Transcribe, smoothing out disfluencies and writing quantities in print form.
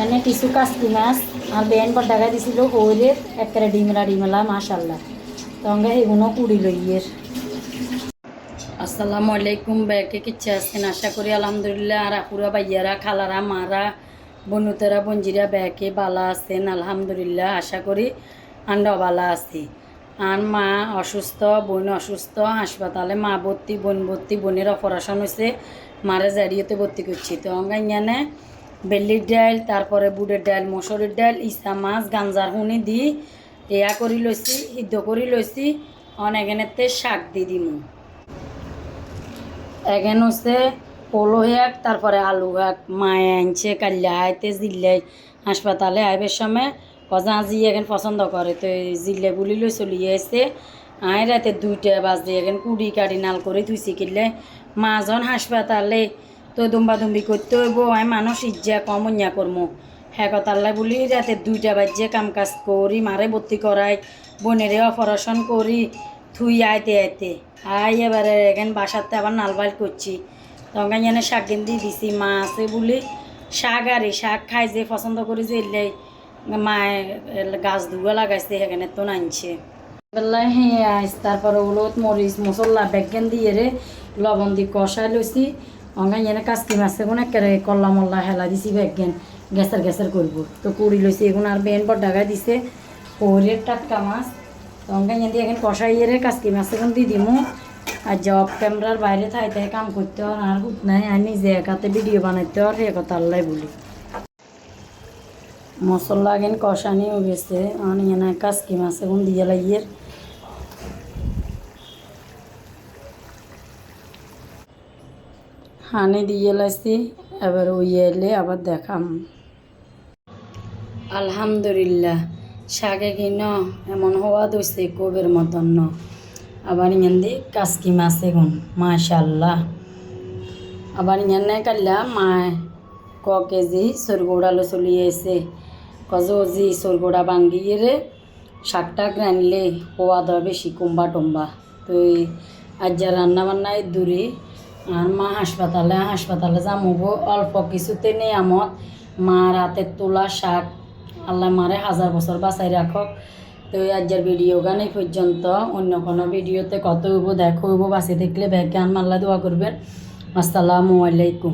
এনে কিছু কাস্তি মাছ আর বেন পর দেখা দিছিল হইলের একেবারে ডিমেলা মাশাল্লাহ তঙ্গে এগুলো কুড়ি লইয়ের। আসসালামু আলাইকুম ব্যাকে কিচ্ছে আসছেন আশা করি আলহামদুলিল্লাহ। আর আপুরা ভাইয়ারা খালারা মারা বনুতেরা বঞ্জিরা ব্যাকে বালা আছেন আলহামদুলিল্লাহ। আশা করি আন্ডাও বালা আছি। আর মা অসুস্থ, বোন অসুস্থ, হাসপাতালে মা ভর্তি, বোন ভর্তি, বোনের অপারেশন হয়েছে, মারা জারিয়েতে ভর্তি করছি। তো অঙ্গাইয়ানে বেল্লির ডাল, তারপরে বুটের ডাল, মসুরের ডাল, ইসা মাছ, গাঞ্জার হুনি দি এয়া করি লইছি, সিদ্ধ করি লইছি। অনেকেনেতে শাক দি দিমু। এখানে হচ্ছে পলো শাক, তারপরে আলু শাক মায়ে আনছে কাল্লা আইতে জিল্লাই হাসপাতালে আইবের সময় কজা আজি এখন পছন্দ করে। তো জিল্লে গুলি লই চলিয়ে আসছে। আয় রাতে 2টা বাজে এখন কুড়ি কাটি নাল করে থুইছি কিনলে মাজন হাসপাতালে। তো দুম্বাদুম্বি করতে হইব, আমি মানুষ ইজ্জা কমন্যা করমু হ্যাঁ কথাল্লাই বলি রাতে 2টা বাজে কাম কাজ করি মারে ভর্তি করাই, বোনেরে অপারেশন করি থুই আইতে আইতে এবারে এখানে বাসাতে আবার নালবাইল করছি। তখন এনে শাক গেন্দি দিছি, মা আছে বলি শাক আরে শাক খাই যে পছন্দ করি যে এলে মায়ে গাছ দুগা লাগাইছে সেখানে তো নাইছে বেলায় হ্যাঁ আইস। তারপরে হলুদ মরিচ মশলা বেগেন দিয়ে রে লবণ দিয়ে কষাই লইছি। অঙ্গাই এনে কাস্কি মাছ এখন একেবারে কল্লা মল্লা হেলা দিছি বেগেন গ্যাসের করবো। তো কুড়ি লইছি এখন আর বেন পর ডাকা দিছে পরের টাটকা মাছ। তো অঙ্গাই এনে এখন কষাইয়ে রে কাস্কি মাছ এখন দিয়ে দিমু। আর জব ক্যামেরার বাইরে থাইতে কাম করতে হয় আর হুত নাই, আর নিজে একাতে ভিডিও বানাইতে হয় সে কথা আল্লাহ বলি। মশলা এখন কষানি হয়ে গেছে, এনে কাস্কি মাছ এখন দিয়ে লাগিয়ে হানি দিয়ে লাইছি। এবার ওই এলে আবার দেখাম। আলহামদুলিল্লাহ শাকে কিন এমন হওয়া দইছে কবের মতন ন। আবার ইয়ান দি কাস্কি মাছ এখন মাশাল্লাহ। আবার ইয়ানে কাল্লা মায় কেজি সরগোড়ালো চলিয়ে এসে কজি সরগোড়া ভাঙ্গিয়ে রে শাকটা রানলে হওয়া দেওয়া বেশি কুম্বা টম্বা। তো আজ যা রান্না বান্নায় দূরে আর মা হাসপাতালে যামব অল্প কিছুতে নেই আমত মা রাতের তোলা শাক আল্লাহ মারে 1000 বছর বাঁচাই রাখক। তো আজকের ভিডিও গান এই পর্যন্ত। অন্য কোনো ভিডিওতে কত হইব দেখো হইব, বাঁচে দেখলে ব্যাগ গান মাল্লা দোয়া করবেন। আসসালামু আলাইকুম।